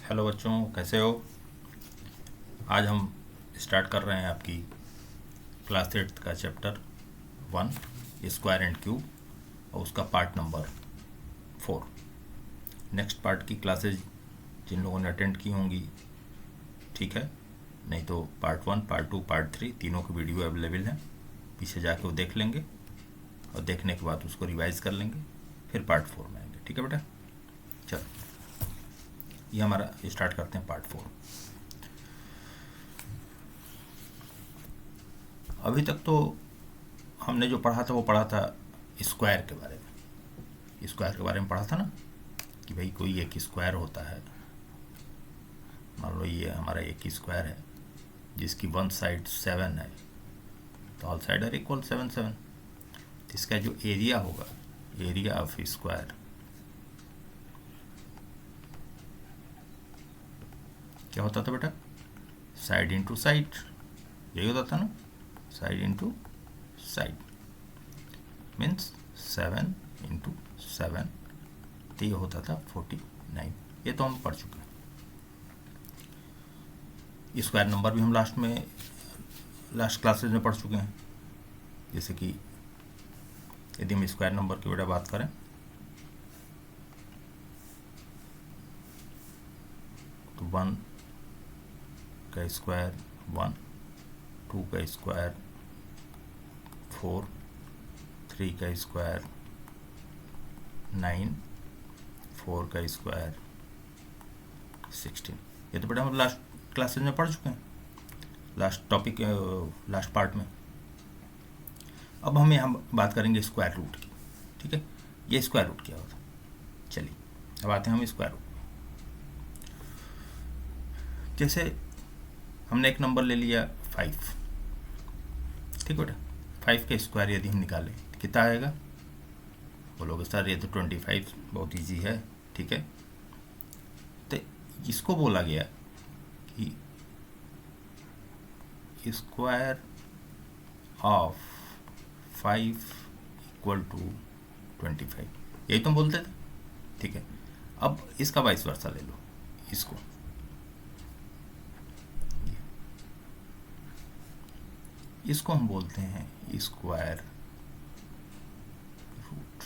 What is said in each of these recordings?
Hello बच्चों, कैसे हो। आज हम स्टार्ट कर रहे हैं आपकी क्लास 8 का चैप्टर 1 स्क्वायर एंड क्यूब और उसका पार्ट नंबर 4। नेक्स्ट पार्ट की क्लासेज जिन लोगों ने अटेंड की होंगी ठीक है, नहीं तो पार्ट 1 पार्ट 2 पार्ट 3 तीनों की वीडियो अवेलेबल हैं। पीछे जाके वो देख लेंगे और देखने के बाद उसको रिवाइज कर लेंगे, फिर पार्ट 4 में आएंगे। ठीक है बेटा, चलो ये हमारा स्टार्ट करते हैं पार्ट 4। अभी तक तो हमने जो पढ़ा था वो पढ़ा था स्क्वायर के बारे में। स्क्वायर के बारे में पढ़ा था ना कि भाई कोई एक स्क्वायर होता है। मान लो ये हमारा एक स्क्वायर है जिसकी वन साइड 7 है, तो ऑल साइड आर इक्वल 7 7। तो इसका जो एरिया होगा, एरिया ऑफ स्क्वायर, क्या होता था बेटा? साइड इंटू साइड, यही होता था ना, side into side means 7 into 7, तो ये होता था 49। ये तो हम पढ़ चुके हैं। स्क्वायर नंबर भी हम लास्ट क्लासेज में पढ़ चुके हैं। जैसे कि यदि हम स्क्वायर नंबर की बेटा बात करें तो 1 का स्क्वायर 1, 2 का स्क्वायर 4, 3 का स्क्वायर 9, 4 का स्क्वायर 16। ये तो बेटा हम लास्ट क्लासेज में पढ़ चुके हैं, लास्ट पार्ट में। अब हम यहाँ बात करेंगे स्क्वायर रूट की। ठीक है, ये स्क्वायर रूट क्या होता है। चलिए अब आते हैं हम स्क्वायर रूट में। जैसे हमने एक नंबर ले लिया 5, ठीक है बेटा, 5 का स्क्वायर यदि हम निकालें तो कितना आएगा? बोलोगे सर ये तो 25 बहुत इजी है। ठीक है, तो इसको बोला गया कि स्क्वायर ऑफ 5 इक्वल टू 25, यही तुम बोलते थे। ठीक है, अब इसका वाइस वर्सा ले लो, इसको हम बोलते हैं स्क्वायर रूट।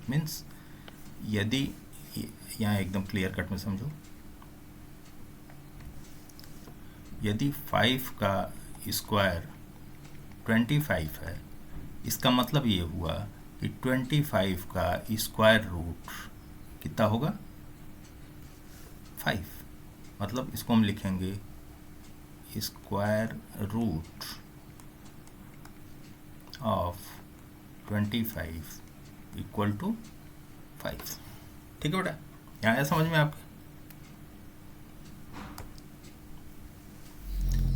मीन्स यदि यहाँ एकदम क्लियर कट में समझो, यदि 5 का स्क्वायर 25 है, इसका मतलब ये हुआ कि 25 का स्क्वायर रूट कितना होगा? 5। मतलब इसको हम लिखेंगे square root of 25 equal to 5। ठीक है बेटा, यहाँ आया समझ में आपके?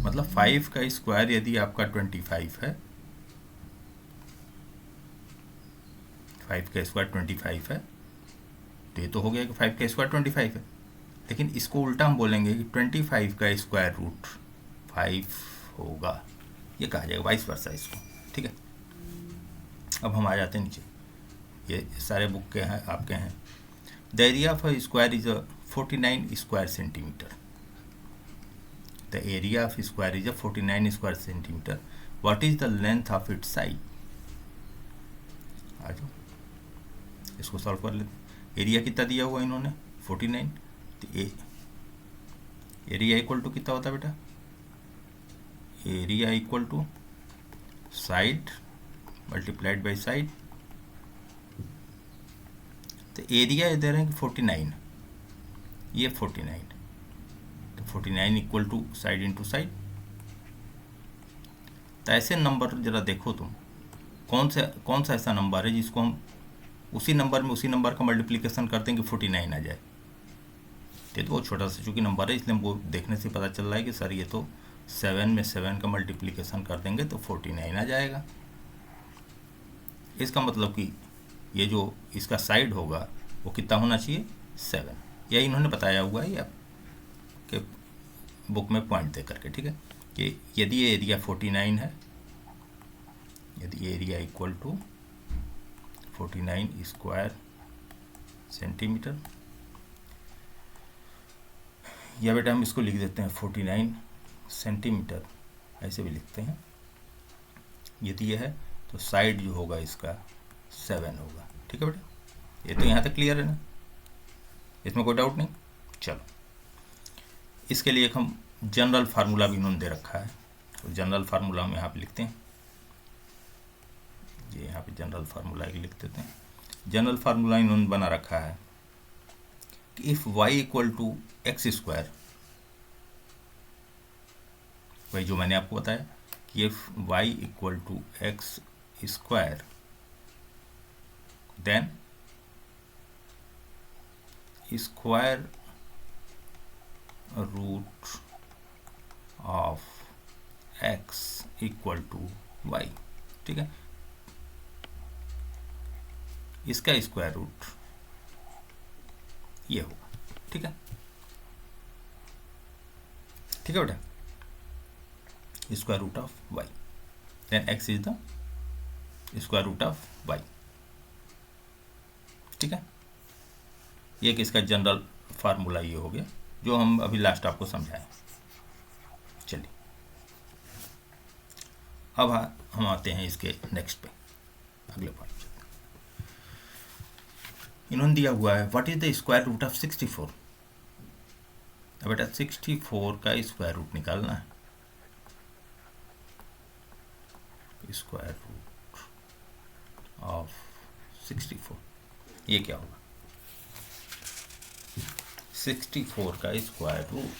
मतलब 5 का स्क्वायर यदि आपका 25 है, 5 का स्क्वायर 25 है, तो ये तो हो गया कि 5 का स्क्वायर 25 है। लेकिन इसको उल्टा हम बोलेंगे कि 25 का स्क्वायर रूट 5 होगा, ये कहा जाएगा वाइस वर्सा इसको। ठीक है, अब हम आ जाते हैं नीचे। ये सारे बुक के हैं, आपके हैं। The area of a square is 49 square centimetre. The area of square is 49 square centimetre. What is the length of its side? आ जाओ इसको सॉल्व कर लेते। एरिया कितना दिया हुआ इन्होंने? 49। तो एरिया इक्वल टू कितना होता है बेटा? Area equal to side multiplied by side. तो एरिया दे रहे हैं कि 49, ये 49, तो 49 equal to side into side. तो ऐसे नंबर जरा देखो तुम, कौन सा ऐसा नंबर है जिसको हम उसी नंबर का मल्टीप्लिकेशन करते हैं कि 49 आ जाए। ये तो बहुत छोटा सा चूँकि नंबर है, इसलिए हमको देखने से पता चल रहा है कि सर ये तो 7 में 7 का मल्टीप्लिकेशन कर देंगे तो 49 आ जाएगा। इसका मतलब कि ये जो इसका साइड होगा वो कितना होना चाहिए? 7। यही इन्होंने बताया हुआ है आपके बुक में पॉइंट दे करके। ठीक है, कि यदि ये एरिया 49 है, यदि area equal to 49 square centimetre, या बेटा हम इसको लिख देते हैं 49 सेंटीमीटर, ऐसे भी लिखते हैं। यदि यह है तो साइड जो होगा इसका 7 होगा। ठीक है बेटा, ये तो यहाँ तक क्लियर है ना, इसमें कोई डाउट नहीं। चलो, इसके लिए एक हम जनरल फार्मूला भी इन्होंने दे रखा है, तो जनरल फार्मूला हम यहाँ पे लिखते हैं। ये यहाँ पे जनरल फार्मूला लिख देते हैं। जनरल फार्मूला इन्होंने बना रखा है कि if y equal to x square, वही जो मैंने आपको बताया कि if y equal to x square then square root of x equal to y। ठीक है, इसका स्क्वायर रूट ये होगा। ठीक है, ठीक है बेटा, square root of y then x is the square root of y। ठीक है, ये किसका जनरल फार्मूला ये हो गया जो हम अभी लास्ट आपको समझाएं। चलिए अब हम आते हैं इसके नेक्स्ट पे, अगले पॉइंट। इन्होंने दिया हुआ है what is the square root of 64। अब बेटा 64 का स्क्वायर रूट निकालना है। स्क्वायर रूट ऑफ 64 ये क्या होगा? 64 का स्क्वायर रूट,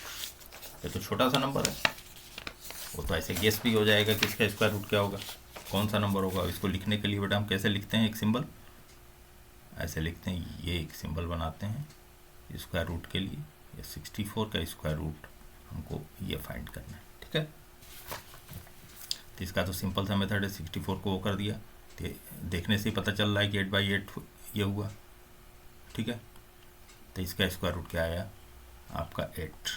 ये तो छोटा सा नंबर है, वो तो ऐसे गेस भी हो जाएगा कि इसका स्क्वायर रूट क्या होगा, कौन सा नंबर होगा। इसको लिखने के लिए बेटा हम कैसे लिखते हैं, एक सिंबल ऐसे लिखते हैं, ये एक सिंबल बनाते हैं स्क्वायर रूट के लिए। ये 64 का स्क्वायर रूट हमको ये फाइंड करना है। ठीक है, तो इसका तो सिंपल सा मेथड है, 64 को वो कर दिया, तो देखने से ही पता चल रहा है कि 8/8 ये हुआ। ठीक है, तो इसका स्क्वायर रूट क्या आया आपका 8,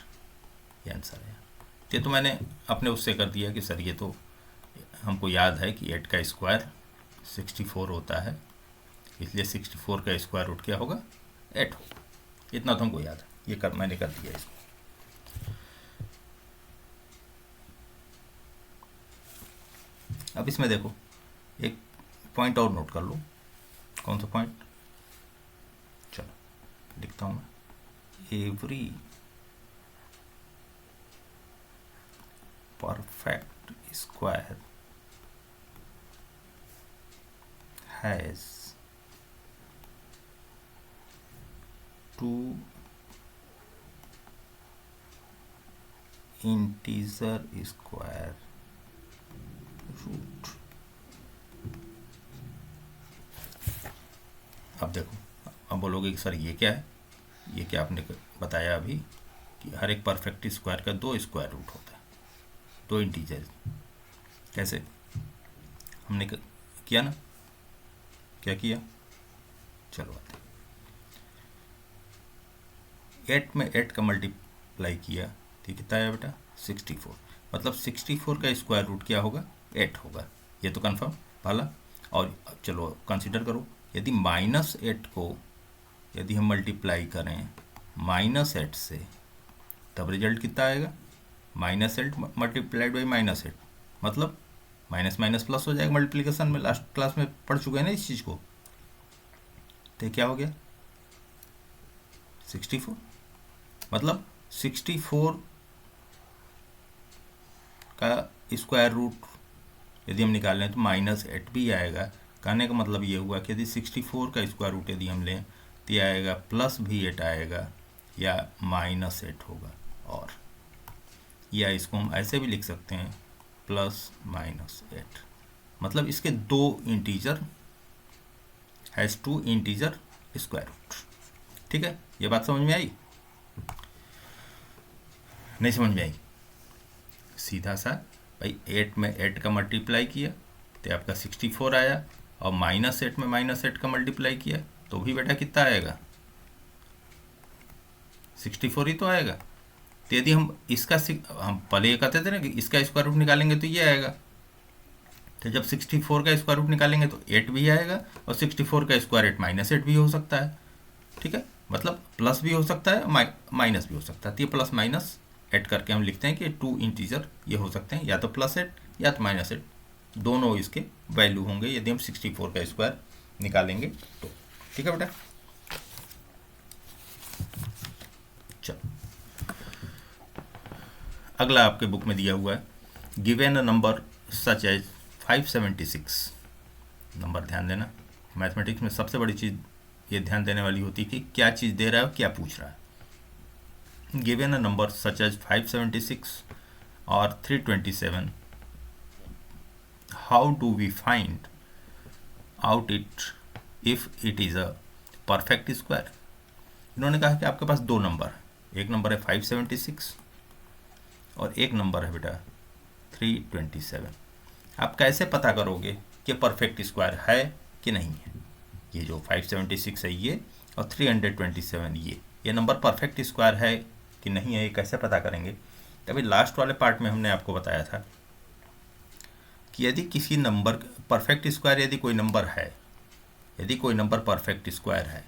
ये आंसर आया। ये तो मैंने अपने उससे कर दिया कि सर ये तो हमको याद है कि 8 का स्क्वायर 64 होता है, इसलिए 64 का स्क्वायर रूट क्या होगा 8 होगा। इतना तो हमको याद है, ये मैंने कर दिया इसको। अब इसमें देखो एक पॉइंट और नोट कर लो। कौन सा पॉइंट? चलो लिखता हूँ मैं, every perfect square has 2 integer square root. अब देखो, अब बोलोगे कि सर ये क्या है, ये क्या आपने बताया अभी कि हर एक परफेक्ट स्क्वायर का 2 स्क्वायर रूट होता है, 2 इंटीजर। कैसे हमने किया ना, क्या किया, चलो आते 8 में 8 का मल्टीप्लाई किया तो कितना आया बेटा 64, मतलब 64 का स्क्वायर रूट क्या होगा 8 होगा। ये तो कंफर्म वाला। और चलो कंसीडर करो, यदि -8 को यदि हम मल्टीप्लाई करें -8 से, तब रिजल्ट कितना आएगा, -8 मल्टीप्लाइड बाई -8, मतलब माइनस माइनस प्लस हो जाएगा मल्टीप्लिकेशन में, लास्ट क्लास में पढ़ चुके हैं ना इस चीज़ को। तो क्या हो गया 64, मतलब 64 का स्क्वायर रूट यदि हम निकाल लें तो -8 भी आएगा। कहने का मतलब ये हुआ कि यदि 64 का स्क्वायर रूट यदि हम लें तो ये आएगा प्लस भी 8 आएगा या -8 होगा। और या इसको हम ऐसे भी लिख सकते हैं +-8, मतलब इसके 2 integer has 2 integer square root. ठीक है, ये बात समझ में आई? नहीं समझ में आई? सीधा सा भाई 8 में 8 का मल्टीप्लाई किया तो आपका 64 आया, और -8 में -8 का मल्टीप्लाई किया तो भी बेटा कितना आएगा 64 ही तो आएगा। तो यदि हम इसका हम पहले ये कहते थे ना कि इसका स्क्वायर रूट निकालेंगे तो ये आएगा, तो जब 64 का स्क्वायर रूट निकालेंगे तो 8 भी आएगा, और 64 का स्क्वायर 8 -8 भी हो सकता है। ठीक है, मतलब प्लस भी हो सकता है, माइनस भी हो सकता है। तो ये प्लस माइनस ऐड करके हम लिखते हैं कि 2 इंटीजर ये हो सकते हैं, या तो प्लस 8 या तो माइनस 8, दोनों इसके वैल्यू होंगे यदि हम 64 का स्क्वायर निकालेंगे तो। ठीक है बेटा, चलो अगला आपके बुक में दिया हुआ है, given a number such as 576। Number ध्यान देना, मैथमेटिक्स में सबसे बड़ी चीज़ ये ध्यान देने वाली होती है कि क्या चीज़ दे रहा है और क्या पूछ रहा है। Given a number such as 576 और 327, how do we find out it if it is a perfect square. इन्होंने कहा कि आपके पास दो नंबर है, एक नंबर है 576 और एक नंबर है बेटा 327। आप कैसे पता करोगे कि परफेक्ट स्क्वायर है कि नहीं है। ये जो 576 है ये और 327 ये नंबर परफेक्ट स्क्वायर है कि नहीं है, ये कैसे पता करेंगे। तभी लास्ट वाले पार्ट में हमने आपको बताया था कि यदि किसी नंबर परफेक्ट स्क्वायर, यदि कोई नंबर है, यदि कोई नंबर परफेक्ट स्क्वायर है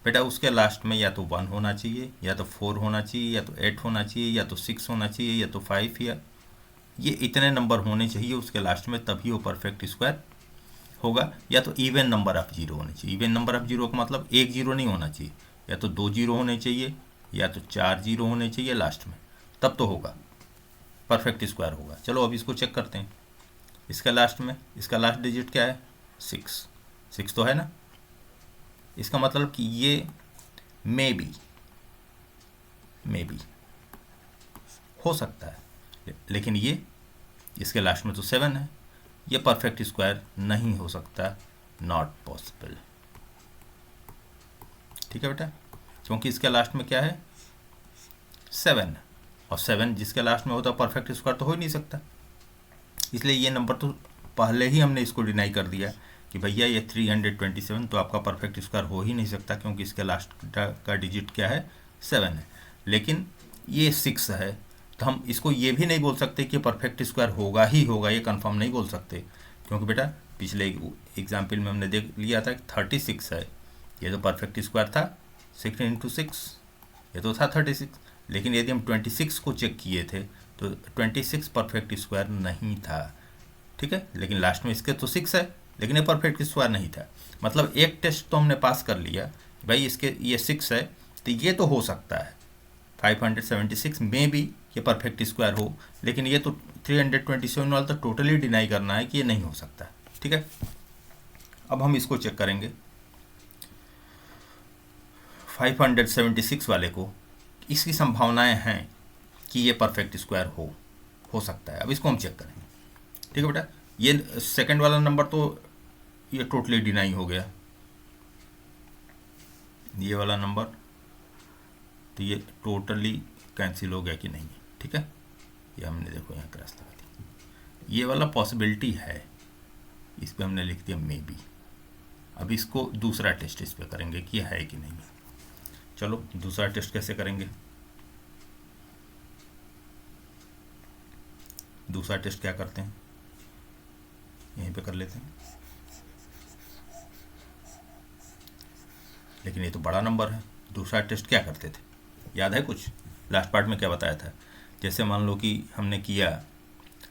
बेटा, उसके लास्ट में या तो 1 होना चाहिए, या तो 4 होना चाहिए, या तो 8 होना चाहिए, या तो 6 होना चाहिए, या तो 5, या ये इतने नंबर होने चाहिए उसके लास्ट में, तभी वो परफेक्ट स्क्वायर होगा। या तो इवन नंबर ऑफ जीरो होने चाहिए। इवन नंबर ऑफ जीरो का मतलब एक जीरो नहीं होना चाहिए, या तो 2 जीरो होने चाहिए, या तो 4 जीरो होने चाहिए लास्ट में, तब तो होगा परफेक्ट स्क्वायर होगा। चलो अब इसको चेक करते हैं। इसका लास्ट में, इसका लास्ट डिजिट क्या है, 6 तो है ना। इसका मतलब कि ये मे बी हो सकता है, लेकिन ये इसके लास्ट में तो 7 है, ये परफेक्ट स्क्वायर नहीं हो सकता, नॉट पॉसिबल। ठीक है बेटा, क्योंकि इसके लास्ट में क्या है 7, और 7 जिसके लास्ट में होता है परफेक्ट स्क्वायर तो हो ही नहीं सकता। इसलिए ये नंबर तो पहले ही हमने इसको डिनाई कर दिया कि भैया ये 327 तो आपका परफेक्ट स्क्वायर हो ही नहीं सकता, क्योंकि इसके लास्ट का डिजिट क्या है 7 है। लेकिन ये 6 है, तो हम इसको ये भी नहीं बोल सकते कि परफेक्ट स्क्वायर होगा ही होगा, ये कंफर्म नहीं बोल सकते, क्योंकि बेटा पिछले एग्जाम्पल में हमने देख लिया था कि 36 है, ये तो परफेक्ट स्क्वायर था, 16 × 6 ये तो था 36। लेकिन यदि हम 26 को चेक किए थे तो 26 परफेक्ट स्क्वायर नहीं था। ठीक है, लेकिन लास्ट में इसके तो 6 है, लेकिन ये परफेक्ट स्क्वायर नहीं था। मतलब एक टेस्ट तो हमने पास कर लिया, भाई इसके ये 6 है तो ये तो हो सकता है 576 में भी ये परफेक्ट स्क्वायर हो, लेकिन ये तो 327 वाला तो टोटली डिनाई करना है कि ये नहीं हो सकता। ठीक है, अब हम इसको चेक करेंगे 576 वाले को, इसकी संभावनाएं हैं कि ये परफेक्ट स्क्वायर हो सकता है। अब इसको हम चेक करेंगे। ठीक है बेटा, ये सेकंड वाला नंबर तो ये टोटली डिनाई हो गया, ये वाला नंबर तो ये टोटली कैंसिल हो गया कि नहीं। ठीक है, ये हमने देखो यहाँ क्रॉस लगा दी। ये वाला पॉसिबिलिटी है, इस पर हमने लिख दिया मे बी। अब इसको दूसरा टेस्ट इस पर करेंगे कि है कि नहीं। चलो दूसरा टेस्ट कैसे करेंगे। दूसरा टेस्ट क्या करते हैं, यहीं पे कर लेते हैं। लेकिन ये तो बड़ा नंबर है, दूसरा टेस्ट क्या करते थे, याद है कुछ लास्ट पार्ट में क्या बताया था। जैसे मान लो कि हमने किया,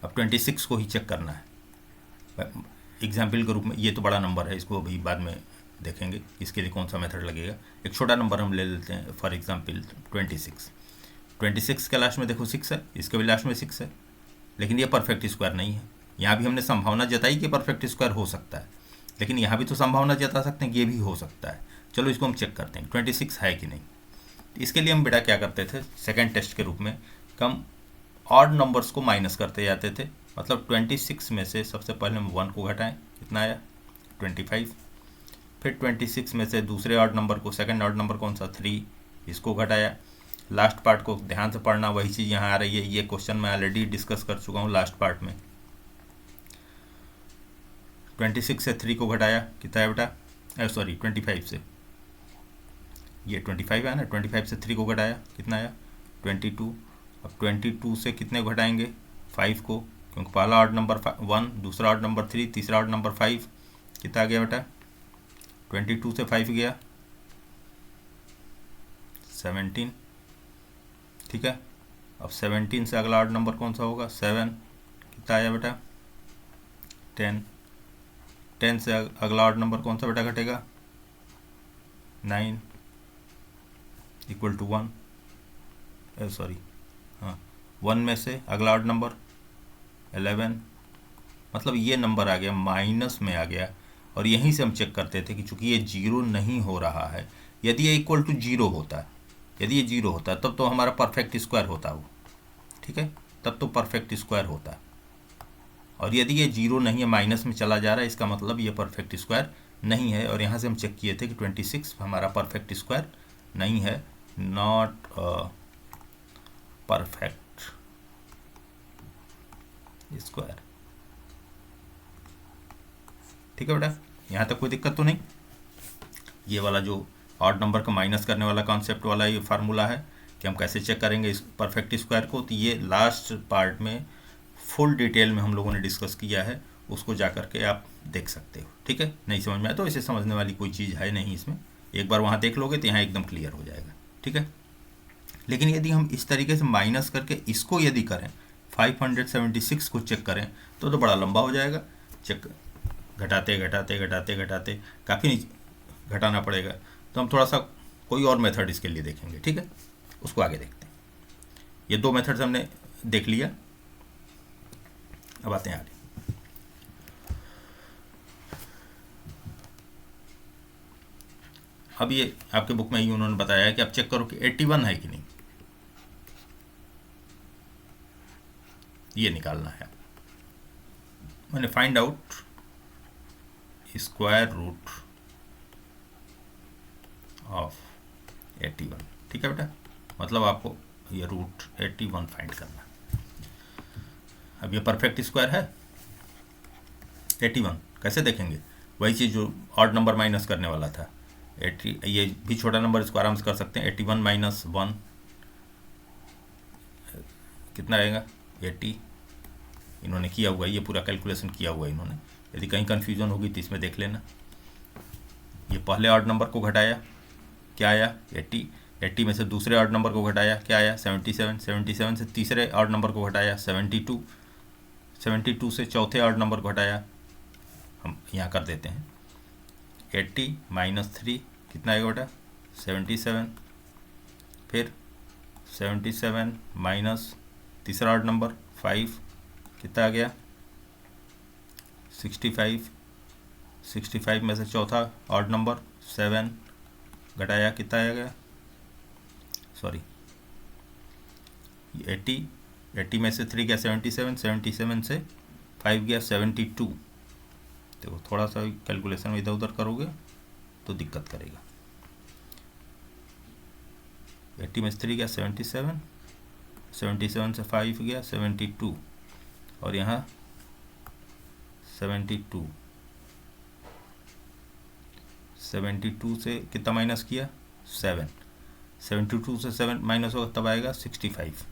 अब 26 को ही चेक करना है एग्जाम्पल के रूप में। ये तो बड़ा नंबर है, इसको अभी बाद में देखेंगे इसके लिए कौन सा मेथड लगेगा। एक छोटा नंबर हम ले लेते हैं, फॉर एग्जांपल 26 के लास्ट में देखो 6 है, इसके भी लास्ट में 6 है, लेकिन ये परफेक्ट स्क्वायर नहीं है। यहाँ भी हमने संभावना जताई कि परफेक्ट स्क्वायर हो सकता है, लेकिन यहाँ भी तो संभावना जता सकते हैं कि ये भी हो सकता है। चलो इसको हम चेक करते हैं 26 है कि नहीं। तो इसके लिए हम बेटा क्या करते थे, सेकेंड टेस्ट के रूप में हम ऑड नंबर्स को माइनस करते जाते थे। मतलब 26 में से सबसे पहले हम 1 को घटाएं, कितना आया 25। फिर 26 में से दूसरे ऑड नंबर को, सेकंड ऑड नंबर कौन सा 3, इसको घटाया। लास्ट पार्ट को ध्यान से पढ़ना, वही चीज़ यहाँ आ रही है। ये क्वेश्चन मैं ऑलरेडी डिस्कस कर चुका हूँ लास्ट पार्ट में। 26 से 3 को घटाया, कितना है बेटा, सॉरी 25 से, ये 25 है ना, 25 से 3 को घटाया, कितना आया 22। अब 22 से कितने को घटाएंगे 5 को, क्योंकि पहला ऑड नंबर 1, दूसरा ऑड नंबर 3, तीसरा ऑड नंबर 5, कितना आ गया बेटा 22 से 5 गया 17, ठीक है। अब 17 से अगला ऑड नंबर कौन सा होगा? 7, कितना आया बेटा? 10। 10 से अगला ऑड नंबर कौन सा बेटा घटेगा? 9 इक्वल टू 1, सॉरी हाँ, 1 में से अगला ऑड नंबर 11, मतलब ये नंबर आ गया माइनस में आ गया। और यहीं से हम चेक करते थे कि चूंकि ये जीरो नहीं हो रहा है, यदि ये इक्वल टू जीरो होता है, यदि ये जीरो होता है तब तो हमारा परफेक्ट स्क्वायर होता वो, ठीक है, तब तो परफेक्ट स्क्वायर होता है। और यदि ये जीरो नहीं है, माइनस में चला जा रहा है, इसका मतलब ये परफेक्ट स्क्वायर नहीं है। और यहाँ से हम चेक किए थे कि 26 हमारा परफेक्ट स्क्वायर नहीं है, नॉट परफेक्ट स्क्वायर, ठीक है बेटा। यहाँ तक कोई दिक्कत तो नहीं। ये वाला जो ऑड नंबर का माइनस करने वाला कॉन्सेप्ट वाला ये फार्मूला है कि हम कैसे चेक करेंगे इस परफेक्ट स्क्वायर को, तो ये लास्ट पार्ट में फुल डिटेल में हम लोगों ने डिस्कस किया है, उसको जा कर के आप देख सकते हो, ठीक है। नहीं समझ में आया तो इसे समझने वाली कोई चीज़ है नहीं इसमें, एक बार वहाँ देख लोगे तो यहाँ एकदम क्लियर हो जाएगा, ठीक है। लेकिन यदि हम इस तरीके से माइनस करके इसको यदि करें, 576 को चेक करें तो बड़ा लंबा हो जाएगा। चेक घटाते घटाते घटाते घटाते काफ़ी घटाना पड़ेगा। तो हम थोड़ा सा कोई और मेथड इसके लिए देखेंगे, ठीक है, उसको आगे देखते हैं। ये दो मेथड्स हमने देख लिया, अब आते हैं आगे। अब ये आपके बुक में ही उन्होंने बताया है कि आप चेक करो कि 81 है कि नहीं, ये निकालना है। मैंने find out square root of 81, ठीक है बेटा, मतलब आपको ये रूट 81 फाइंड करना। अब ये परफेक्ट स्क्वायर है 81, कैसे देखेंगे? वही चीज़ जो ऑड नंबर माइनस करने वाला था, 80, ये भी छोटा नंबर इसको आराम से कर सकते हैं। 81 माइनस 1 कितना आएगा? 80। इन्होंने किया हुआ है, ये पूरा कैलकुलेशन किया हुआ है इन्होंने, यदि कहीं कन्फ्यूजन होगी तो इसमें देख लेना। ये पहले ऑड नंबर को घटाया, क्या आया? 80। 80 में से दूसरे ऑड नंबर को घटाया, क्या आया? 77। 77 से तीसरे ऑड नंबर को घटाया, 72। 72 से चौथे ऑड नंबर को घटाया, हम यहाँ कर देते हैं 80 माइनस 3 कितना आएगा बेटा? 77। फिर 77 माइनस तीसरा ऑड नंबर 5 कितना आ गया? 65। 65 में से चौथा ऑड नंबर 7 घटाया, कितना आ गया? सॉरी 80। 80 में से 3 गया 77। 77 से 5 गया 72। देखो थोड़ा सा कैलकुलेशन में इधर उधर करोगे तो दिक्कत करेगा। 80 में से 3 गया 77, 77 से 5 गया 72, और यहाँ 72। 72 से कितना माइनस किया? 7। 72 से 7 माइनस होगा तब आएगा 65।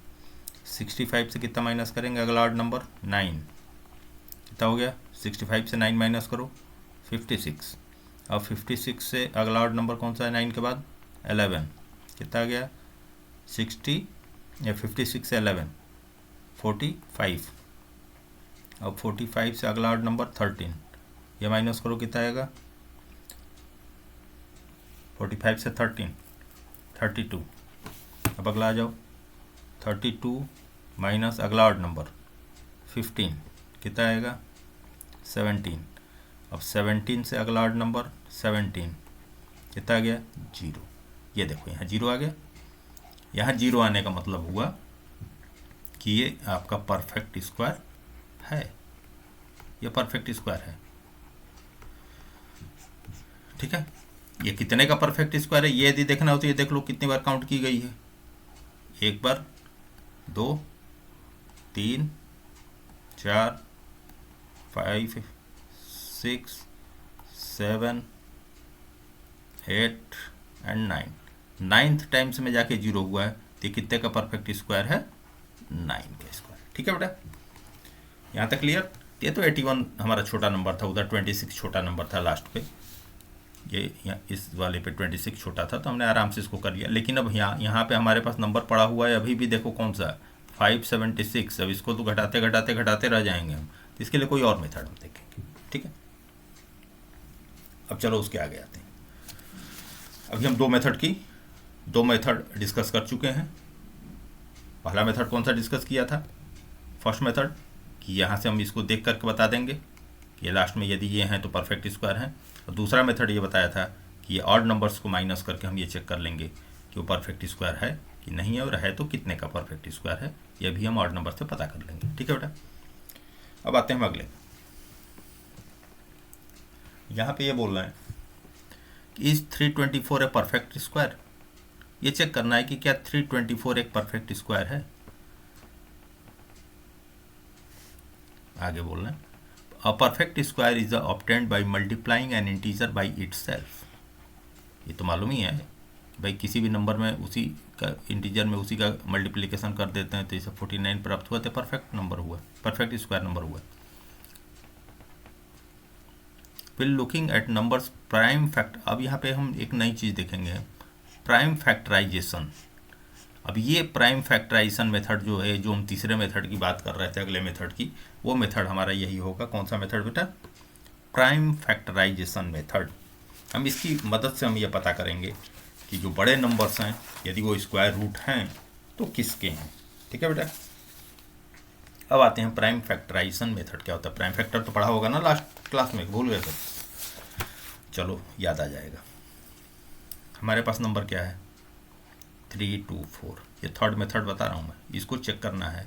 65 से कितना माइनस करेंगे? अगला ऑड नंबर 9, कितना हो गया? 65 से 9 माइनस करो 56। अब 56 से अगला ऑड नंबर कौन सा है 9 के बाद? 11, कितना आ गया? 60 या 56 से 11 45। अब 45 से अगला ऑड नंबर 13, ये माइनस करो कितना आएगा? 45 से 13 32। अब अगला आ जाओ 32 माइनस अगला ऑड नंबर 15, कितना आएगा? 17। अब 17 से अगला ऑड नंबर 17, कितना आ गया? 0। ये देखो यहाँ 0 आ गया। यहाँ 0 आने का मतलब हुआ कि ये आपका परफेक्ट स्क्वायर है, ये परफेक्ट स्क्वायर है, ठीक है। ये कितने का परफेक्ट स्क्वायर है ये यदि देखना हो तो ये देख लो कितनी बार काउंट की गई है। 1 बार, 2, 3, 4, 5, 6, 7, 8 एंड 9। 9th टाइम्स में जाके 0 हुआ है तो ये कितने का परफेक्ट स्क्वायर है? 9 का स्क्वायर, ठीक है बेटा। यहाँ तक क्लियर? ये तो 81 हमारा छोटा नंबर था, उधर 26 छोटा नंबर था लास्ट पे। ये इस वाले पे 26 छोटा था तो हमने आराम से इसको कर लिया। लेकिन अब यहाँ पे हमारे पास नंबर पड़ा हुआ है अभी भी, देखो कौन सा 576। अब इसको तो घटाते घटाते घटाते रह जाएंगे हम, तो इसके लिए कोई और मेथड हम देखेंगे। ठीक है, अब चलो उसके आगे आते हैं। अभी हम दो मेथड डिस्कस कर चुके हैं। पहला मेथड कौन सा डिस्कस किया था? फर्स्ट मेथड, कि यहाँ से हम इसको देख करके बता देंगे कि ये लास्ट में यदि ये हैं तो परफेक्ट स्क्वायर हैं। और दूसरा मेथड ये बताया था कि ये ऑड नंबर्स को माइनस करके हम ये चेक कर लेंगे कि वो परफेक्ट स्क्वायर है कि नहीं है, और है तो कितने का परफेक्ट स्क्वायर है, ये भी हम ऑड नंबर से पता कर लेंगे। ठीक है बेटा, अब आते हैं हम अगले। यहाँ पे ये बोल रहे हैं कि इज 324 ए परफेक्ट स्क्वायर। ये चेक करना है कि क्या 324 एक परफेक्ट स्क्वायर है। आगे बोल रहे हैं अ perfect square is obtained by multiplying N integer by itself. ये तो मालूम ही है भाई, किसी भी नंबर में उसी का इंटीजर में उसी का मल्टीप्लिकेशन कर देते हैं तो इसे 49 प्राप्त हुआ तो परफेक्ट नंबर हुआ, परफेक्ट स्क्वायर नंबर हुआ। फिर looking at numbers prime fact, अब यहाँ पे हम एक नई चीज़ देखेंगे, प्राइम फैक्टराइजेशन। अब ये प्राइम फैक्टराइजेशन मेथड जो है, जो हम तीसरे मेथड की बात कर रहे थे अगले मेथड की, वो मेथड हमारा यही होगा। कौन सा मेथड बेटा? Prime factorisation method. हम इसकी मदद से हम ये पता करेंगे कि जो बड़े नंबर्स हैं यदि वो स्क्वायर रूट हैं तो किसके हैं। ठीक है बेटा, अब आते हैं प्राइम फैक्टराइजेशन मेथड क्या होता है। प्राइम फैक्टर तो पढ़ा होगा ना लास्ट क्लास में, भूल गए थे? चलो याद आ जाएगा। हमारे पास नंबर क्या है? 324। ये थर्ड मेथड बता रहा हूँ मैं, इसको चेक करना है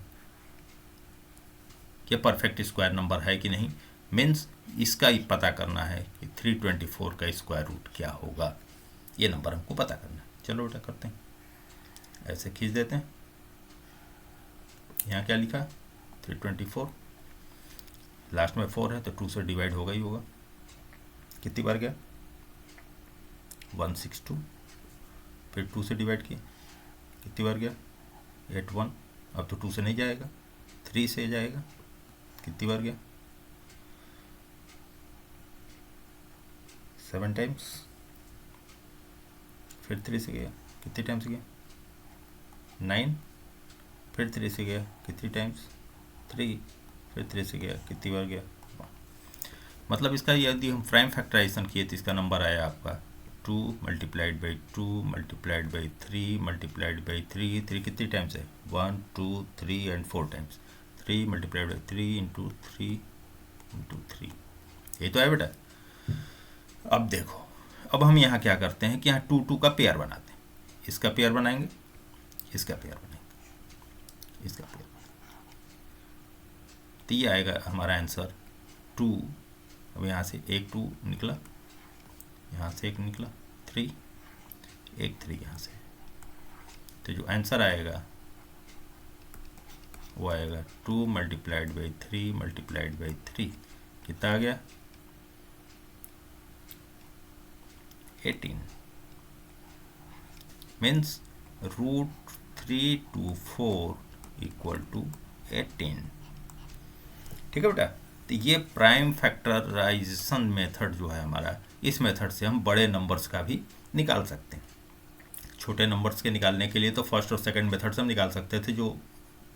कि परफेक्ट स्क्वायर नंबर है कि नहीं। मीन्स इसका ही पता करना है कि 324 का स्क्वायर रूट क्या होगा, ये नंबर हमको पता करना है। चलो बेटा करते हैं, ऐसे खींच देते हैं। यहाँ क्या लिखा? 324, लास्ट में 4 है तो 2 से डिवाइड होगा ही होगा। कितनी बार गया? 162। फिर 2 से डिवाइड किया, कितनी बार गया? 81। अब तो 2 से नहीं जाएगा, 3 से जाएगा। कितनी बार गया? 7 टाइम्स। फिर 3 से गया, कितने टाइम्स गया? 9। फिर 3 से गया, कितनी टाइम्स? 3। फिर 3 से गया, कितनी बार गया? मतलब इसका यदि हम प्राइम फैक्टराइजेशन किए तो इसका नंबर आया आपका 2 multiplied by 2 multiplied by 3 multiplied by 3। 3 कितनी टाइम्स है? 1 2 3 and 4 times. 3 multiplied by 3 into 3 into 3, ये तो है बेटा। अब देखो, अब हम यहाँ क्या करते हैं कि यहाँ 2 2 का पेयर बनाते हैं। इसका पेयर बनाएंगे, इसका पेयर बनाएंगे, इसका पेयर बनाएंगे, तो ये आएगा हमारा आंसर 2। अब यहाँ से एक 2 निकला, यहाँ से एक निकला 3, एक 3 यहाँ से, तो जो आंसर आएगा वो आएगा 2 मल्टीप्लाइड बाई 3 मल्टीप्लाइड बाई 3। कितना आ गया? 18। Means root 324 equal to 18। ठीक है बेटा, तो ये प्राइम फैक्टराइजेशन मेथड जो है हमारा, इस मेथड से हम बड़े नंबर्स का भी निकाल सकते हैं। छोटे नंबर्स के निकालने के लिए तो फर्स्ट और सेकंड मेथड से हम निकाल सकते थे, जो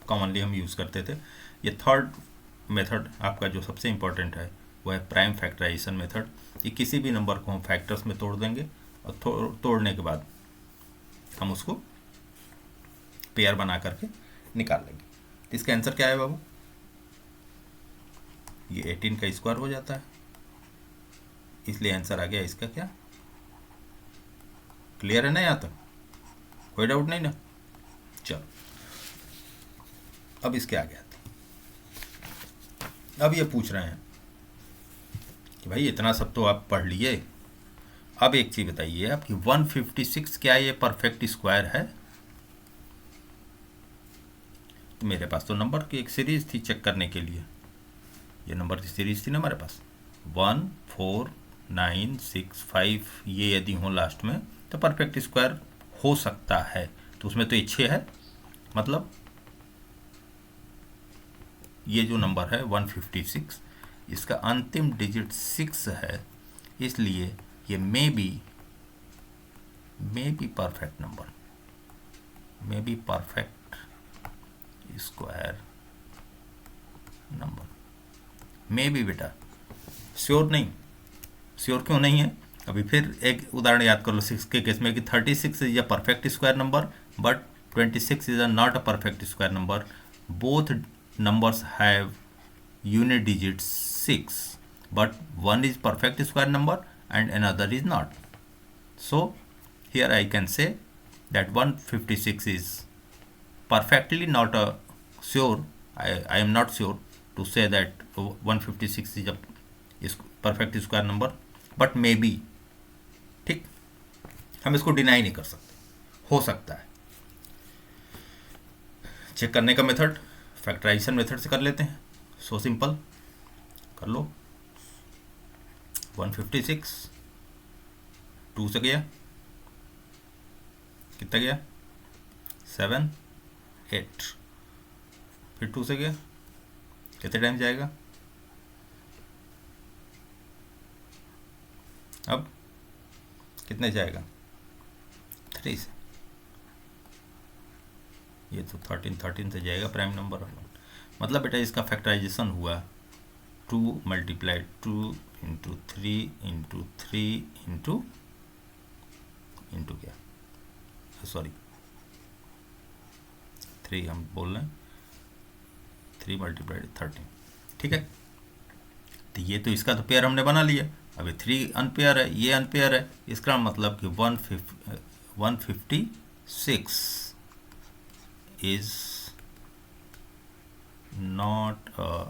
कॉमनली हम यूज़ करते थे। ये थर्ड मेथड आपका जो सबसे इम्पोर्टेंट है वो है प्राइम फैक्टराइजेशन मेथड। ये किसी भी नंबर को हम फैक्टर्स में तोड़ देंगे और तोड़ने के बाद हम उसको पेयर बना करके निकाल लेंगे। तो इसका आंसर क्या है बाबू? ये 18 का स्क्वायर हो जाता है, इसलिए आंसर आ गया इसका क्या? क्लियर है ना? यहाँ तक कोई डाउट नहीं ना? चलो अब इसके आगे आते हैं। अब ये पूछ रहे हैं कि भाई इतना सब तो आप पढ़ लिए, अब एक चीज़ बताइए आपकी 156 क्या ये परफेक्ट स्क्वायर है? तो मेरे पास तो नंबर की एक सीरीज थी चेक करने के लिए, ये नंबर की सीरीज थी ना हमारे पास 1 4 9 6 5। ये यदि हो लास्ट में तो परफेक्ट स्क्वायर हो सकता है। तो उसमें तो ये 6 है, मतलब ये जो नंबर है 156, इसका अंतिम डिजिट 6 है, इसलिए ये may be perfect number, may be perfect square number, may be बेटा, श्योर नहीं। श्योर क्यों नहीं है? अभी फिर एक उदाहरण याद कर लो 6 के केस में कि 36 is a perfect square number but 26 is not a perfect square number, both numbers have unit digits 6 but one is perfect square number and another is not. So here I can say that 156 is perfectly not a sure, I am not sure to say that 156 is perfect square number but maybe, ठीक, हम इसको deny नहीं कर सकते, हो सकता है। Check करने का मेथड फैक्टराइजेशन मेथड से कर लेते हैं, सो सिंपल, कर लो। 156 2 से गया, कितना गया 7 8, फिर 2 से गया, कितने टाइम जाएगा, अब कितने जाएगा 3 से, ये तो 13 से जाएगा प्राइम नंबर। मतलब बेटा इसका फैक्टराइजेशन हुआ 2 मल्टीप्लाई 2 इंटू 3 इंटू 3 इंटू क्या, सॉरी 3 हम बोल रहे हैं 3 मल्टीप्लाई 13, ठीक है। तो ये तो इसका तो पेयर हमने बना लिया, अभी 3 अनपेयर है, ये अनपेयर है, इसका मतलब कि 156 is not a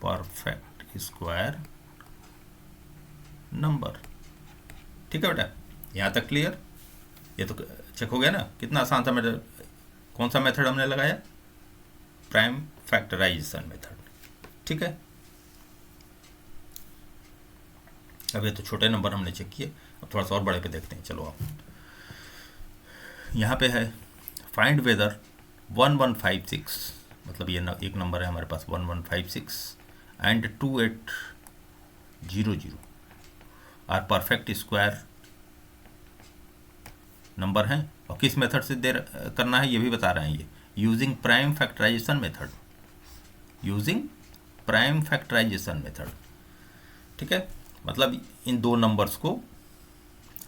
perfect square number, ठीक है बेटा, यहाँ तक क्लियर। ये तो चेक हो गया ना, कितना आसान था मेथड, कौन सा मेथड हमने लगाया, प्राइम फैक्टराइजेशन मेथड, ठीक है। अब ये तो छोटे नंबर हमने चेक किए, अब थोड़ा सा और बड़े पे देखते हैं। चलो आप यहाँ पे है फाइंड वेदर 1156, मतलब ये एक नंबर है हमारे पास 1156 and 2800 are perfect square number हैं, और किस मेथड से करना है ये भी बता रहे हैं, ये using prime factorisation method, using prime factorisation method, ठीक है। मतलब इन दो नंबर्स को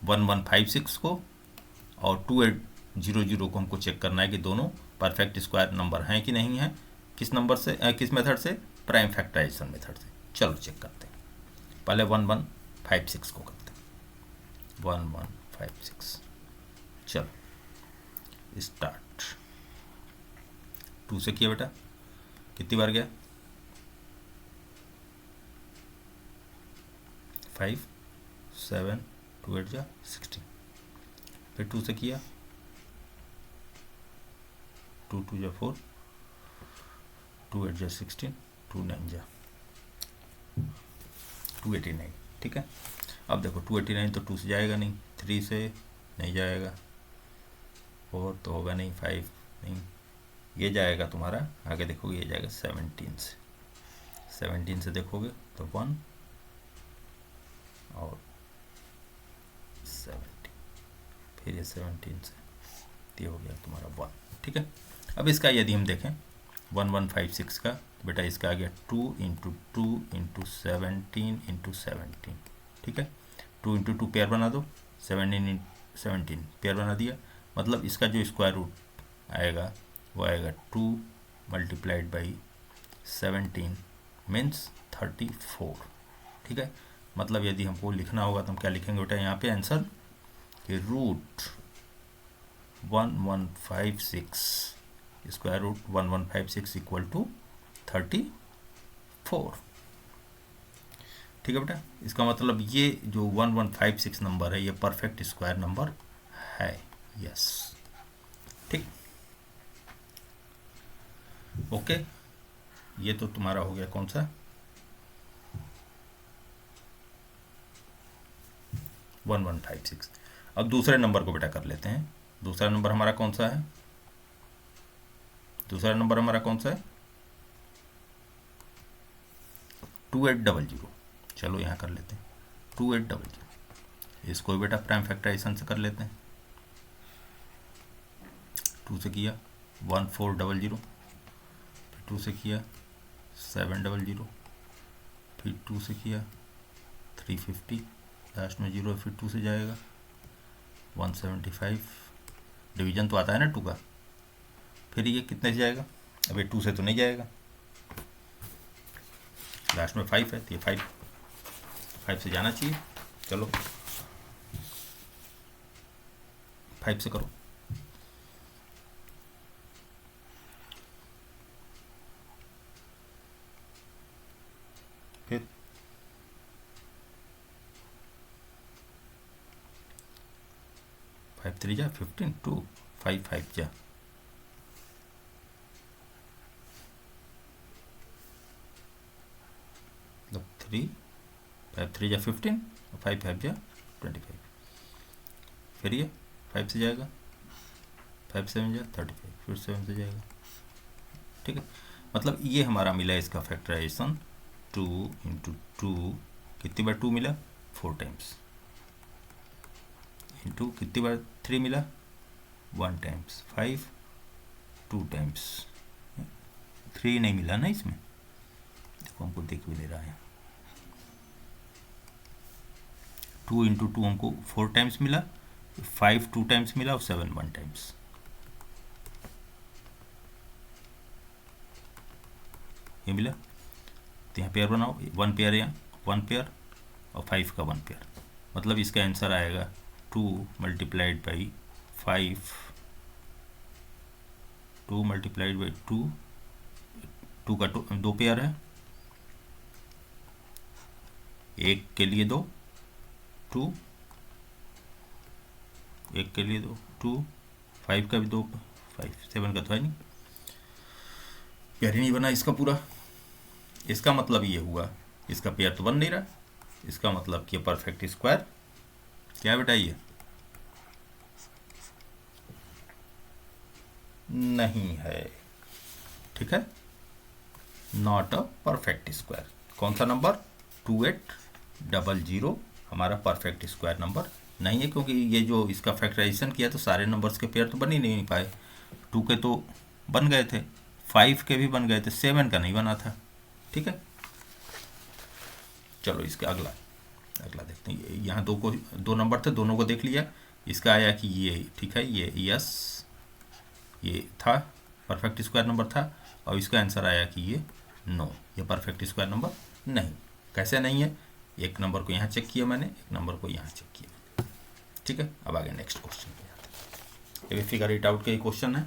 1156 को और 2800 को हमको चेक करना है कि दोनों परफेक्ट स्क्वायर नंबर हैं कि नहीं हैं, किस नंबर से, किस मेथड से, प्राइम फैक्टराइजेशन मेथड से। चलो चेक करते हैं, पहले 1156 को करते हैं, 1156, चलो स्टार्ट। 2 से किया बेटा, कितनी बार गया 5 7 2 8 जा 16, फिर 2 से किया 2 2 जा 4 2 8 जा 16 2 9 जा 289, ठीक है। अब देखो 289 तो 2 से जाएगा नहीं, 3 से नहीं जाएगा, 4 तो होगा नहीं, 5 नहीं, ये जाएगा तुम्हारा, आगे देखोगे ये जाएगा 17 से, 17 से देखोगे तो 1 और 17, फिर ये 17 से ये हो गया तुम्हारा 1, ठीक है। अब इसका यदि हम देखें 1156 का, बेटा इसका आ गया 2 इंटू 2 इंटू 17 इंटू 17, ठीक है। 2 इंटू 2 पेयर बना दो, 17 पेयर बना दिया, मतलब इसका जो स्क्वायर रूट आएगा वो आएगा 2 मल्टीप्लाइड बाई 17 मीन्स 34, ठीक है। मतलब यदि हमको लिखना होगा तो हम क्या लिखेंगे बेटा यहाँ पे आंसर कि root 1156 square root 1156 equal to 34, ठीक है बेटा। इसका मतलब ये जो 1156 नंबर है ये परफेक्ट स्क्वायर नंबर है, यस, ठीक, ओके। ये तो तुम्हारा हो गया कौन सा 1156। अब दूसरे नंबर को बेटा कर लेते हैं। दूसरा नंबर हमारा कौन सा है, दूसरा नंबर हमारा कौन सा है 2800। चलो यहाँ कर लेते हैं 2800। इसको बेटा प्राइम फैक्टराइजेशन से कर लेते हैं। 2 से किया 1400, फिर 2 से किया 700, फिर 2 से किया 350, लास्ट में 0 फिर 2 से जाएगा 175। डिवीजन तो आता है ना 2 का। फिर ये कितने से जाएगा? अब ये 2 से तो नहीं जाएगा, लास्ट में 5 है तो ये 5 से जाना चाहिए। चलो 5 से करो। फिर 5 3 जा 15, 2 5 5 जा, मतलब 3 5 3 जा 15 और 5 5 जा 25। फिर ये 5 से जाएगा, 5 7 जा 35, फिर 7 से जाएगा। ठीक है, मतलब ये हमारा मिला इसका फैक्टराइजेशन 2 इंटू 2, कितनी बार 2 मिला? 4 टाइम्स, इंटू कितनी बार 3 मिला? 1 टाइम्स, 5 2 टाइम्स। 3 नहीं मिला ना इसमें, देखो हमको देख भी ले रहा है। 2 इंटू 2 हमको 4 टाइम्स मिला, 5 2 टाइम्स मिला और 7 1 टाइम्स। ये मिला, तो यहाँ पेयर बनाओ, 1 पेयर यहाँ 1 पेयर और 5 का 1 पेयर, मतलब इसका आंसर आएगा 2 मल्टीप्लाइड बाई 5, 2 मल्टीप्लाइड बाई 2 का 2 पेयर है, एक के लिए 2, 2 एक के लिए 2, 2 5 का भी 2, 5 7 का तो है नहीं, पेयर ही नहीं बना इसका पूरा। इसका मतलब ये हुआ, इसका पेयर तो बन नहीं रहा, इसका मतलब कि परफेक्ट स्क्वायर क्या बेटा ये नहीं है। ठीक है, नॉट अ परफेक्ट स्क्वायर। कौन सा नंबर? 2800 हमारा परफेक्ट स्क्वायर नंबर नहीं है, क्योंकि ये जो इसका फैक्टराइजेशन किया तो सारे नंबर्स के पेयर तो बन ही नहीं पाए। 2 के तो बन गए थे, 5 के भी बन गए थे, 7 का नहीं बना था। ठीक है, चलो इसके अगला देखते हैं। यहाँ 2 नंबर थे, दोनों को देख लिया। इसका आया कि ये ठीक है, ये यस ये था परफेक्ट स्क्वायर नंबर था, और इसका आंसर आया कि ये नो, ये परफेक्ट स्क्वायर नंबर नहीं। कैसे नहीं है? एक नंबर को यहाँ चेक किया मैंने, एक नंबर को यहाँ चेक किया। ठीक है, अब आगे नेक्स्ट क्वेश्चन पे जाते हैं। ये भी फिगर इट आउट का ही क्वेश्चन है।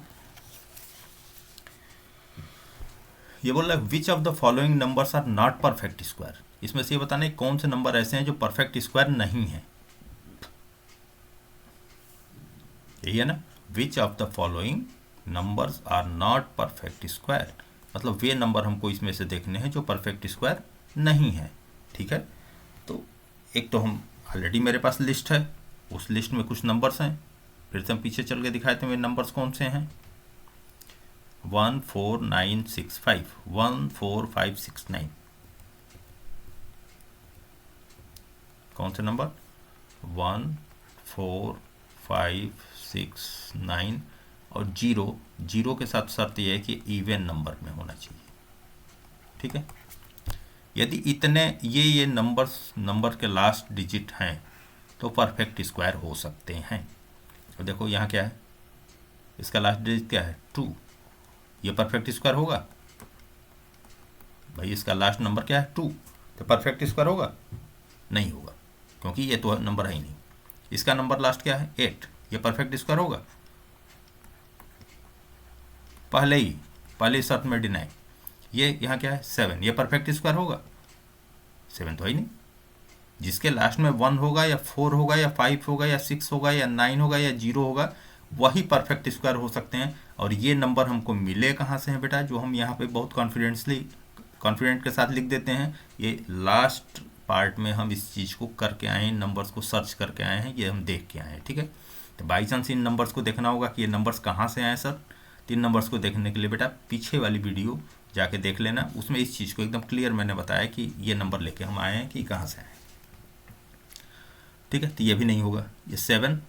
ये बोल रहा है which of the following numbers are not perfect square. इसमें से ये बताना है कौन से नंबर ऐसे हैं जो परफेक्ट स्क्वायर नहीं है। यही है ना, which of the following numbers are not perfect square, मतलब वे नंबर हमको इसमें से देखने हैं जो परफेक्ट स्क्वायर नहीं है। ठीक है, तो एक तो हम ऑलरेडी मेरे पास लिस्ट है, उस लिस्ट में कुछ नंबर्स हैं, फिर से हम पीछे चल के दिखाए थे वे नंबर्स कौन से हैं। 14965, 14569, कौन से नंबर? 14569 और 0 के साथ शर्त यह है कि इवन नंबर में होना चाहिए। ठीक है, यदि इतने ये नंबर के लास्ट डिजिट हैं तो परफेक्ट स्क्वायर हो सकते हैं। तो देखो यहाँ क्या है, इसका लास्ट डिजिट क्या है? 2, ये परफेक्ट स्क्वायर होगा भाई? इसका लास्ट नंबर क्या है? 2, तो परफेक्ट स्क्वायर होगा? नहीं होगा, क्योंकि ये तो नंबर है ही नहीं। इसका नंबर लास्ट क्या है? 8, ये परफेक्ट स्क्वायर होगा? पहले शर्त में डिनाई। ये यहाँ क्या है? 7, ये परफेक्ट स्क्वायर होगा? 7 तो है ही नहीं। जिसके लास्ट में 1 होगा या 4 होगा या 5 होगा या 6 होगा या 9 होगा या 0 होगा, वही परफेक्ट स्क्वायर हो सकते हैं। और ये नंबर हमको मिले कहाँ से हैं बेटा? जो हम यहाँ पे बहुत कॉन्फिडेंट के साथ लिख देते हैं। ये लास्ट पार्ट में हम इस चीज़ को करके आए हैं, नंबर्स को सर्च करके आए हैं, ये हम देख के आए हैं। ठीक है, तो बाई चांस इन नंबर्स को देखना होगा कि ये नंबर्स कहाँ से आए सर। तो इन नंबर्स को देखने के लिए बेटा पीछे वाली वीडियो जाके देख लेना, उसमें इस चीज़ को एकदम क्लियर मैंने बताया कि ये नंबर लेके हम आए हैं कि कहाँ से आए हैं। ठीक है, तो ये भी नहीं होगा। ये 7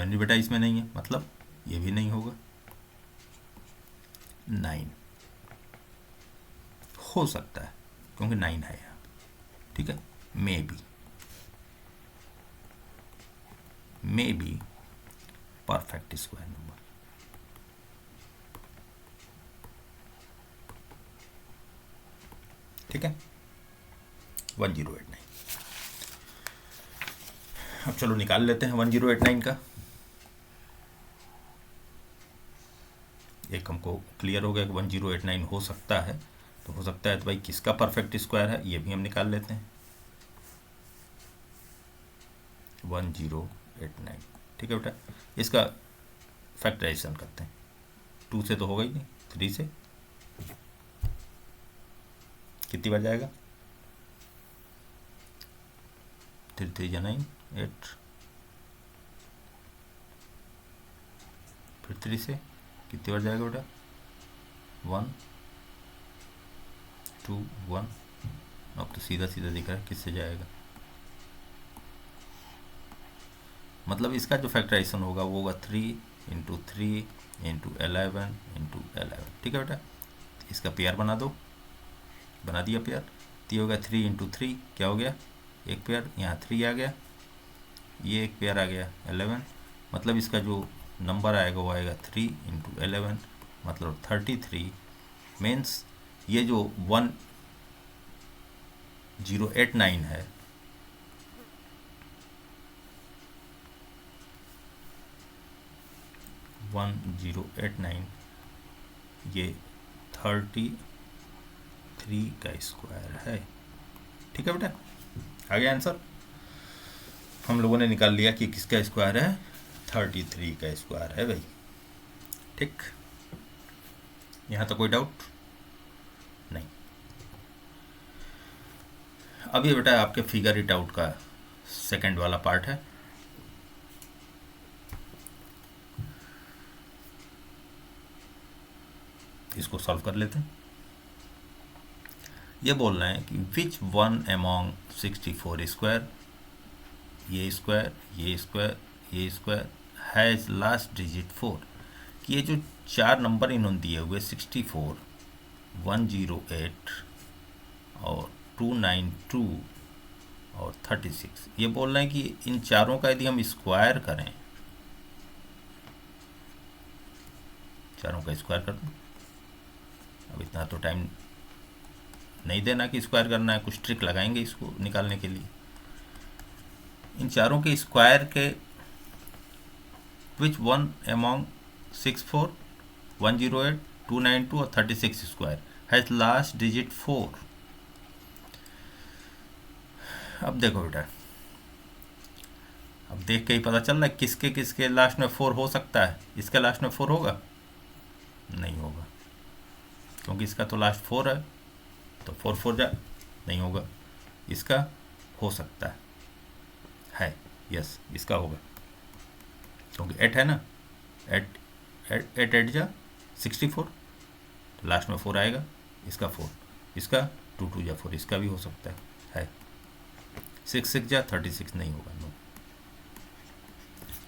भी बेटा इसमें नहीं है, मतलब ये भी नहीं होगा। 9 हो सकता है क्योंकि 9 है यहाँ। ठीक है, may be perfect square number. ठीक है, 1089। अब चलो निकाल लेते हैं 1089 का। एक हमको क्लियर हो गया कि 1089 हो सकता है, तो हो सकता है तो भाई किसका परफेक्ट स्क्वायर है ये भी हम निकाल लेते हैं। 1089। ठीक है बेटा, इसका फैक्टराइजेशन करते हैं। 2 से तो होगा ही नहीं, 3 से कितनी बार जाएगा? 3 3 जा 9 8, फिर 3 से कितनी बार जाएगा बेटा? 1 2 1। अब तो सीधा सीधा दिख रहा है किससे जाएगा, मतलब इसका जो फैक्टराइजेशन होगा वो होगा 3 × 3 × 11 × 11। ठीक है बेटा, इसका पेयर बना दो, बना दिया पेयर। तो ये हो गया 3 × 3, क्या हो गया? एक पेयर, यहाँ 3 आ गया, ये एक पेयर आ गया 11, मतलब इसका जो नंबर आएगा वो आएगा 3 × 11, मतलब 33। मीन्स ये जो 1089 है, ये 33 का स्क्वायर है। ठीक है बेटा, आ गया आंसर। हम लोगों ने निकाल लिया कि किसका स्क्वायर है, 33 का स्क्वायर है भाई। ठीक, यहाँ तो कोई डाउट नहीं। अब ये बेटा आपके फिगर इट आउट का सेकंड वाला पार्ट है। इसको सॉल्व कर लेते हैं। ये बोल रहे हैं कि विच वन अमॉन्ग 64 स्क्वायर, ये स्क्वायर ये स्क्वायर ये स्क्वायर हैज़ लास्ट डिजिट 4, कि ये जो 4 नंबर इन्होंने दिए हुए 64, 108 और 292 और 36, ये बोल रहे हैं कि इन चारों का यदि हम स्क्वायर करें, चारों का स्क्वायर कर दूँ। अब इतना तो टाइम नहीं देना कि स्क्वायर करना है, कुछ ट्रिक लगाएंगे इसको निकालने के लिए। इन चारों के स्क्वायर के विच वन अमॉन्ग 64, 108, 292 और 36 स्क्वायर हैज़ लास्ट डिजिट 4। अब देखो बेटा, अब देख के ही पता चल रहा है किसके किसके लास्ट में 4 हो सकता है। इसके लास्ट में 4 होगा? नहीं होगा, क्योंकि इसका तो लास्ट 4 है, तो 4 4 जा नहीं होगा। इसका हो सकता है यस, इसका होगा, क्योंकि 8 है ना, 8 8 जा 64, तो लास्ट में 4 आएगा, इसका 4, इसका 2 2 जा 4, इसका भी हो सकता है। 6 6 जा 36 नहीं होगा, नो।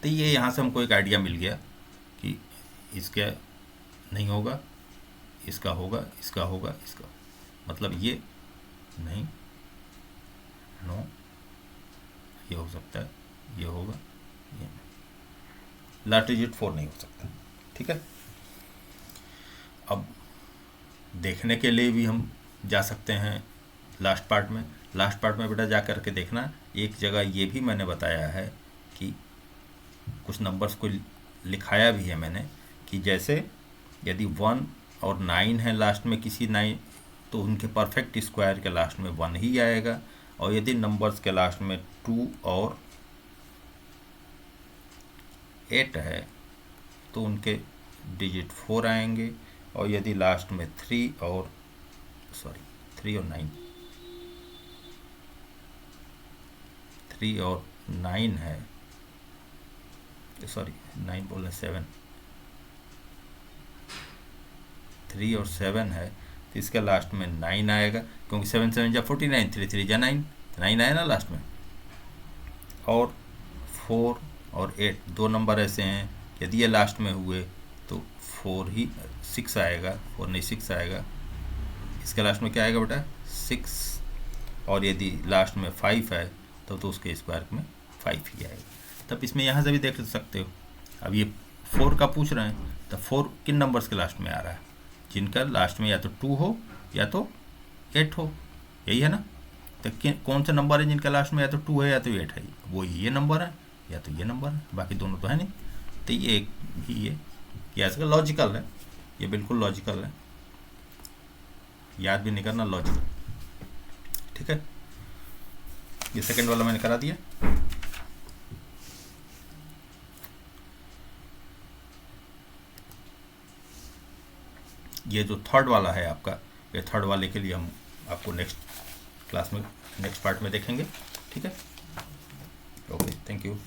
तो ये यहाँ से हमको एक आइडिया मिल गया कि इसका नहीं होगा, इसका होगा, इसका होगा, इसका, मतलब ये नहीं, नो, ये हो सकता है, ये होगा, ये नहीं। लास्ट डिजिट 4 नहीं हो सकता। ठीक है, अब देखने के लिए भी हम जा सकते हैं लास्ट पार्ट में। लास्ट पार्ट में बेटा जा कर के देखना, एक जगह ये भी मैंने बताया है कि कुछ नंबर्स को लिखाया भी है मैंने, कि जैसे यदि 1 और 9 है लास्ट में किसी 9, तो उनके परफेक्ट स्क्वायर के लास्ट में 1 ही आएगा, और यदि नंबर्स के लास्ट में 2 और 8 है तो उनके डिजिट 4 आएंगे, और यदि लास्ट में 3 और 9 है, 9 बोल रहे 7, 3 और 7 है तो इसका लास्ट में 9 आएगा, क्योंकि 7 7 जा 49, 3 3 जा 9, 9 आया ना लास्ट में। और 4 और 8 दो नंबर ऐसे हैं, यदि ये लास्ट में हुए तो 6 आएगा, 4 नहीं 6 आएगा। इसके लास्ट में क्या आएगा बेटा? 6। और यदि लास्ट में 5 है तो उसके स्क्वायर में 5 ही आएगा। तब इसमें यहाँ से भी देख सकते हो। अब ये 4 का पूछ रहे हैं तो 4 किन नंबर्स के लास्ट में आ रहा है? जिनका लास्ट में या तो 2 हो या तो 8 हो, यही है ना। तो कौन से नंबर है जिनका लास्ट में या तो 2 है या तो 8 है? वो ये नंबर है या तो ये नंबर है, बाकी दोनों तो है नहीं। तो ये एक भी ये ऐसा लॉजिकल है, ये बिल्कुल लॉजिकल है, याद भी नहीं करना, लॉजिकल। ठीक है, ये सेकंड वाला मैंने करा दिया। ये जो थर्ड वाला है आपका, ये थर्ड वाले के लिए हम आपको नेक्स्ट क्लास में, नेक्स्ट पार्ट में देखेंगे। ठीक है, ओके, थैंक यू।